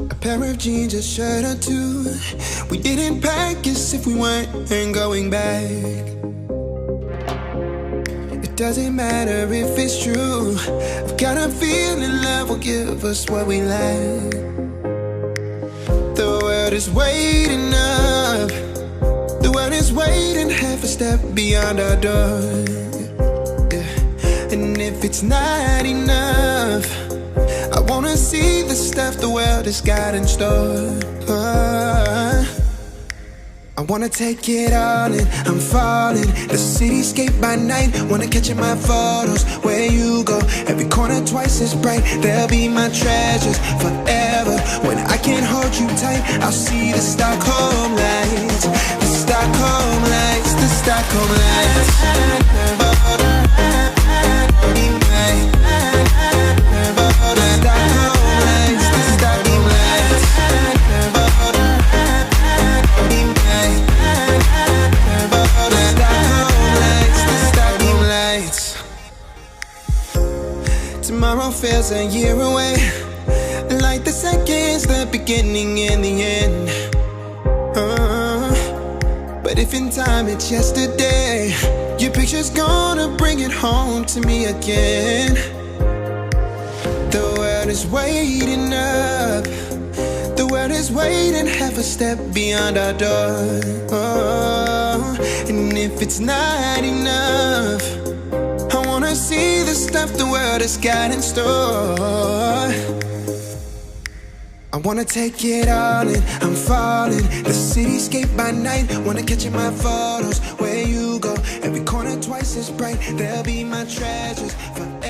A pair of jeans, a shirt or two. We didn't pack as if we weren't going back. It doesn't matter if it's true. I've got a feeling love will give us what we lack. The world is waiting up. The world is waiting half a step beyond our door. Yeah. And if it's not enough, I wanna see the stuff the world has got in store. I wanna take it all in, I'm falling. The cityscape by night, wanna catch in my photos. Where you go, every corner twice as bright. They'll be my treasures forever. When I can't hold you tight, I'll see the Stockholm lights. The Stockholm lights, the Stockholm lights. Tomorrow feels a year away, like the seconds, the beginning and the end. But if in time it's yesterday, your picture's gonna bring it home to me again. The world is waiting up. The world is waiting half a step beyond our door. And if it's not enough, I wanna see the stuff the world has got in store. I wanna take it all in, I'm falling. The cityscape by night, wanna catch in my photos. Where you go, every corner twice as bright. They'll be my treasures forever.